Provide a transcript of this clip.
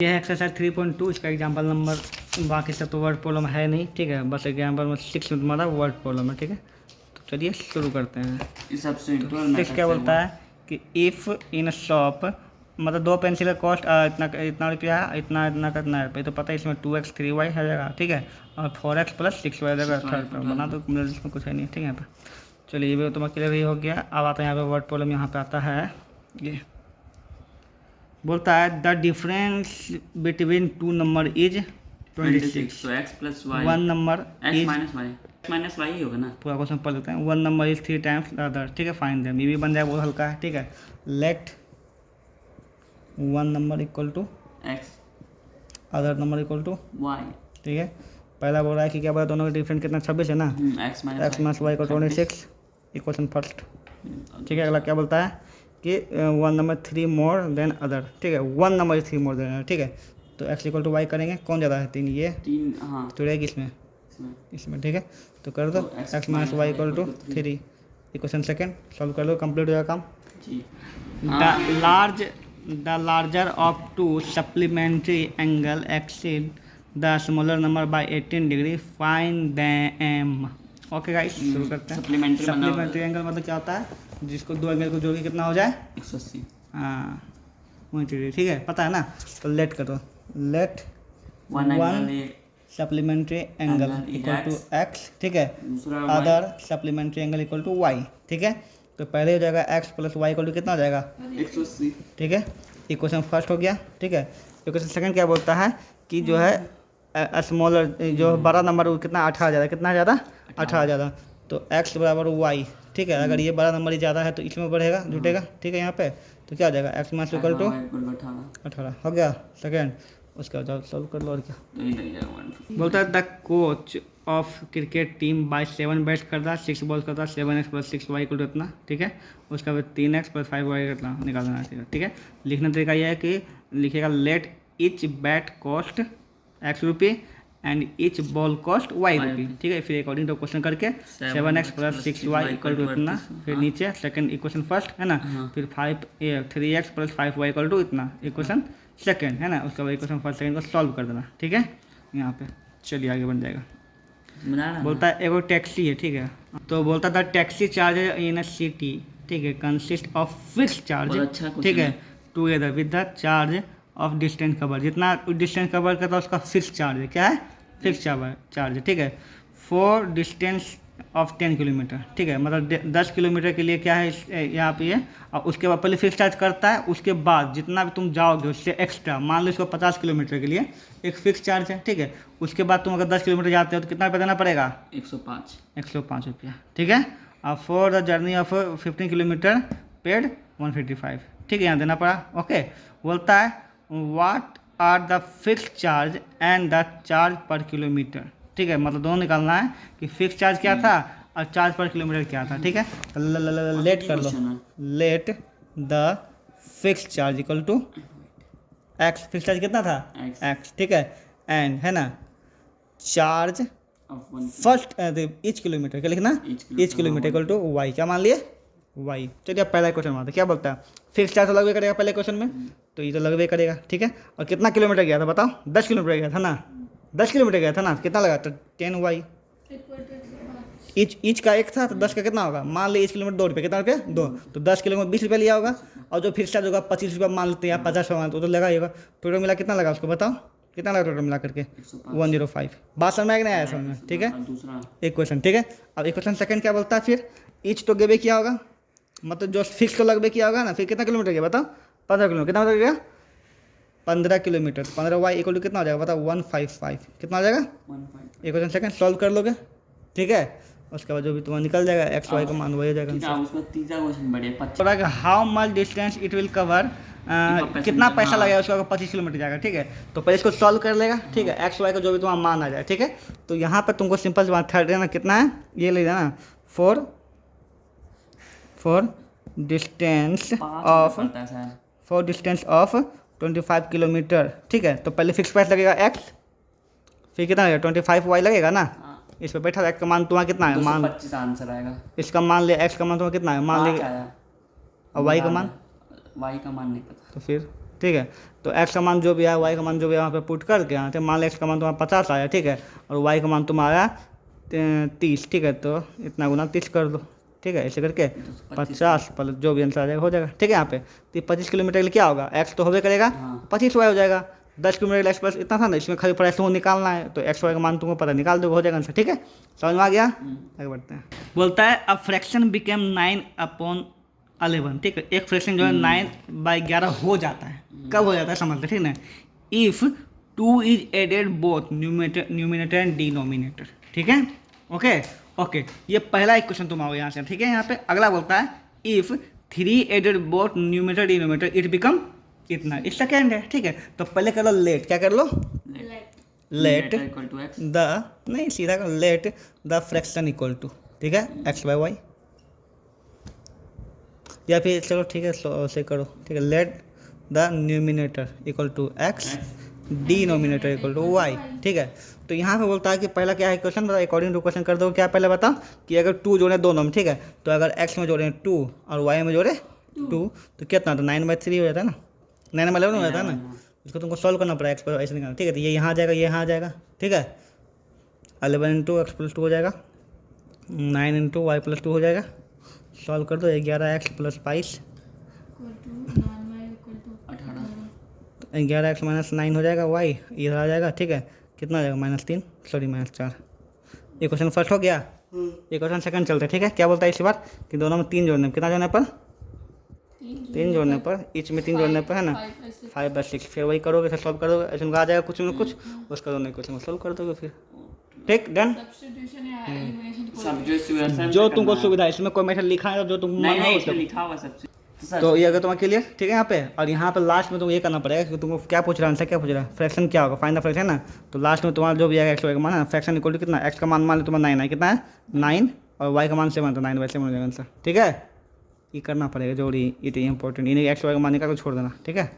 ये है एक्सरसाइज 3.2। इसका एग्जांपल नंबर बाकी सब तो वर्ड प्रॉब्लम है नहीं, ठीक है। बस एग्जांपल में 6 में तुम्हारा वर्ड प्रॉब्लम है, ठीक है। तो चलिए शुरू करते हैं। तो 6 क्या बोलता है कि इफ़ इन शॉप मतलब 2 पेंसिल का कॉस्ट इतना रुपया है, इतना इतना का इतना रुपये। तो पता है इसमें 2x 3y है जाएगा, ठीक है। और 4x + 6y जाएगा थर्ड पर। बना दो, इसमें कुछ है नहीं, ठीक है। यहाँ पर चलिए ये भी तुम्हारा क्लियर ही हो गया। अब आता है यहाँ पे वर्ड प्रॉब्लम। यहाँ पे आता है ये बोलता है the difference between 2 number is 26। तो x + y 1 number x - y ही होगा ना। पूरा क्वेश्चन पढ़ लेते हैं। 1 number is 3 times the other, ठीक है। Find them. ये भी बन जाएगा, बहुत हल्का है, ठीक है। Let 1 number equal to x other number equal to y, ठीक है। पहला बोल रहा है कि क्या बोला, दोनों का डिफरेंस कितना 26 है ना। x - y को 26 इक्वेशन फर्स्ट, ठीक है। अगला क्या बोलता है कि 1 नंबर 3 मोर देन अदर, ठीक है। 1 नंबर 3 मोर देन अदर, ठीक है। तो x = y करेंगे, कौन ज़्यादा है 3, ये 3 हाँ तो रहेगी इसमें, ठीक है। तो कर दो x - y = 3 equation second solve कर दो, कंप्लीट हो जाएगा काम जी। The larger of 2 supplementary angle exceed the smaller number by 18 degree, find them. Okay guys, शुरू करते हैं। सप्लीमेंट्री एंगल मतलब क्या होता है, जिसको 2 एंगल को जोड़ के कितना हो जाए 180। हाँ 180, ठीक है, पता है ना। तो लेट करो, let 1 supplementary angle equal to x, ठीक है। Other supplementary angle equal to y, ठीक है। तो पहले हो जाएगा x + y = कितना हो जाएगा 180, ठीक है। इक्वेशन फर्स्ट हो गया, ठीक है। इक्वेशन सेकंड क्या बोलता है कि जो है स्मॉलर जो बड़ा नंबर वो कितना 18 ज़्यादा, कितना ज़्यादा 18 ज़्यादा। तो x = y, ठीक है। अगर ये बड़ा नंबर ही ज़्यादा है तो इसमें बढ़ेगा, जुटेगा, ठीक है। यहाँ पे तो क्या हो जाएगा x - y = 18 हो गया सेकेंड। उसके बाद सॉल्व कर लो और क्या बोलता है। The coach of cricket team buy 7 bats करता है, 6 बॉल करता है, 7x + 6y = इतना, ठीक है। उसके बाद 3x + 5y इतना निकालना है, ठीक है। लिखने तरीका यह है कि लिखेगा let each bat cost x रुपये and each ball cost y रुपये, ठीक है। फिर अकॉर्डिंग टू क्वेश्चन करके 7x + 6y = इतना, फिर नीचे सेकंड इक्वेशन फर्स्ट है ना। फिर 3x + 5y = इतना इक्वेशन सेकंड है ना। उसके बाद इक्वेशन फर्स्ट सेकंड को सॉल्व कर देना, ठीक है। यहाँ पे चलिए आगे बन जाएगा। बोलता है एगो टैक्सी है, ठीक है। तो बोलता था taxi charge in a city, ठीक है, कंसिस्ट ऑफ फिक्स चार्ज, ठीक है, together with the charge of distance cover. जितना डिस्टेंस कवर करता है उसका फिक्स चार्ज है, क्या है फिक्स चार्ज, ठीक है। फॉर डिस्टेंस ऑफ 10 किलोमीटर, ठीक है। मतलब 10 किलोमीटर के लिए क्या है यहाँ पे ये। और उसके बाद पहले फिक्स चार्ज करता है, उसके बाद जितना भी तुम जाओगे उससे एक्स्ट्रा, मान लो इसको 50 किलोमीटर के लिए एक फिक्स चार्ज है, ठीक है। उसके बाद तुम अगर 10 किलोमीटर जाते हो तो कितना रुपया देना पड़ेगा 105 रुपया, ठीक है। और for the journey of 15 kilometre paid 155, ठीक है, यहाँ देना पड़ा, ओके। बोलता है what are the fix charge and the charge per kilometre, ठीक है। मतलब दोनों निकालना है कि फिक्स चार्ज क्या था और चार्ज पर किलोमीटर क्या था, ठीक है। लेट कर लो, let the fix charge equal to x, fix charge कितना था x, ठीक है। एंड है ना चार्ज फर्स्ट ईच किलोमीटर, क्या लिखना each kilometre equal to y, क्या मान लिए y। चलिए अब पहला क्वेश्चन मानते क्या बोलता है फिक्स चार्ज तो लगभग करेगा पहले क्वेश्चन में, तो ये तो लगभग करेगा, ठीक है। और कितना किलोमीटर गया था बताओ 10 किलोमीटर गया था ना, 10 किलोमीटर गया था ना, कितना लगा तो 10y। ईच का 1 था तो 10 का कितना होगा, मान ली 1 किलोमीटर 2 रुपये, कितना रुपये 2, तो 10 किलोमीटर 20 रुपये लिया होगा। और जो फिक्स चार्ज होगा 25 रुपये मान लेते हैं या 50 रुपये तो लगा ही होगा। टोटल मिला कितना लगा उसको बताओ, कितना लगा टोटल मिला करके 105। बात समझ में आया कि नहीं आया समझ में, ठीक है। एक क्वेश्चन, ठीक है। अब इक्वेशन सेकंड क्या बोलता है फिर ईच तो गेबे किया होगा, मतलब जो फिक्स तो लगभग किया होगा ना। फिर कितना किलोमीटर गया बताओ 15 किलोमीटर, कितना गया 15 किलोमीटर। 15y = कितना हो जाएगा बताओ 155, कितना हो जाएगा 15। इक्वेशन सेकंड सॉल्व कर लोगे, ठीक है। उसके बाद जो भी तुम्हारा निकल जाएगा x y का मान वही हो जाएगा। तीसरा क्वेश्चन बढ़िया, how much distance it will cover, कितना पैसा लगेगा उसका 25 किलोमीटर जाएगा, ठीक है। तो पहले इसको सॉल्व कर लेगा, ठीक है। x y का जो भी तुम्हारा मान आ जाए, ठीक है। तो यहाँ पर तुमको सिंपल सी बात थर्ड है ना, कितना है ये ले जाना फॉर डिस्टेंस ऑफ 25 किलोमीटर, ठीक है। तो पहले फिक्स प्राइस लगेगा x, फिर कितना लगेगा 25y लगेगा ना। इस पर बैठा x का मान तुम्हारा कितना है, मान 25 आंसर आएगा। इसका मान ले x का मान तुम्हारा कितना है, मान ले। और y का मान नहीं पता, तो फिर ठीक है। तो एक्स का मान जो भी है, वाई का मान जो भी है वहाँ पे पुट करके यहाँ से मान लो एक्स का मान तुम्हारा 50 आया, ठीक है, और वाई का मान तुम्हारा 30, ठीक है, तो इतना गुना 30 कर दो, ठीक है, ऐसे करके 50 प्लस जो भी आंसर आ जाएगा हो जाएगा, ठीक है। यहाँ पे तो 25 किलोमीटर के लिए क्या होगा, एक्स तो होबे करेगा, हाँ। 25 वाई हो जाएगा। 10 किलोमीटर एक्स प्लस इतना था ना, इसमें खाली प्राइस तुमको निकालना है, तो एक्स वाई का मान तुमको पता निकाल दो, हो जाएगा आंसर, ठीक है। समझ में आ गया, आगे बढ़ते हैं। बोलता है अ फ्रैक्शन बिकेम 9/11, ठीक है, एक फ्रैक्शन जो है 9/11 हो जाता है, कब हो जाता है समझते, ठीक है ना, if 2 is added both numerator and denominator, ठीक है, ओके ओके। ये पहला एक क्वेश्चन तुम आओ यहाँ से, ठीक है। यहाँ पे अगला बोलता है if 3 added both numerator denominator it become इतना, इस सेकेंड है, ठीक है। तो पहले कर लो लेट, क्या कर लो, let equal to x, the, नहीं सीधा कर let the fraction equal to, ठीक है, एक्स बाई वाई, या फिर चलो ठीक है से करो, ठीक है, let the numerator equal to x, denominator equal to y, ठीक है। तो यहाँ पे बोलता है कि पहला क्या है क्वेश्चन, बताओ अकॉर्डिंग टू क्वेश्चन कर दो, क्या पहले बताओ कि अगर 2 जोड़े दोनों में, ठीक है, तो अगर एक्स में जोड़े 2 और वाई में जोड़े 2 तो कितना, तो 9/3 हो जाता है ना, 9/11 हो जाता है ना। इसको तुमको सॉल्व करना पड़ेगा, एक्स पर ऐसे निकालना, ठीक है। तो ये यहाँ आ जाएगा, ये यहाँ आ जाएगा, ठीक है, 11 इंटू एक्स प्लस 2 हो जाएगा, 9 इंटू वाई प्लस 2 हो जाएगा, सॉल्व कर दो, 11x प्लस 22, 11x माइनस 9 हो जाएगा, वाई इधर आ जाएगा, ठीक है, कितना आ जाएगा -3, सॉरी -4। ये क्वेश्चन फर्स्ट हो गया, ये क्वेश्चन सेकंड चलते हैं, ठीक है। क्या बोलता है इस बार कि दोनों में 3 जोड़ने, कितना जोड़ने पर, 3 जोड़ने पर, ईच में 3 जोड़ने पर है ना 5/6, फिर वही करोगे, फिर सॉल्व करोगे, ऐसे आ जाएगा कुछ ना कुछ, उसका दोनों क्वेश्चन सॉल्व कर दोगे फिर, ठीक, डन। जो तुमको सुविधा है, इसमें कोई मेथड लिखा है जो तुमको मन हो उसका लिखा हुआ सबसे, तो ये अगर तुम्हारा क्लियर, ठीक है यहाँ पे। और यहाँ पे लास्ट में तुमको ये करना पड़ेगा कि तुमको क्या पूछ रहा है, आंसर क्या पूछ रहा है, फ्रैक्शन क्या होगा, फाइंड द फ्रैक्शन ना। तो लास्ट में तुम्हारा जो भी आएगा एक्स वाई का मान है, फ्रैक्शन इक्वल टू कितना, एक्स का मान मान लो तुम्हारा 9 है, कितना है 9, और वाई का मान 7, तो 9/7 हो जाएगा आंसर, ठीक है। ये करना पड़ेगा जोड़ी, इट इंपॉर्टेंट, इन्हें एक्स वाई का मान निकाल के छोड़ देना, ठीक है।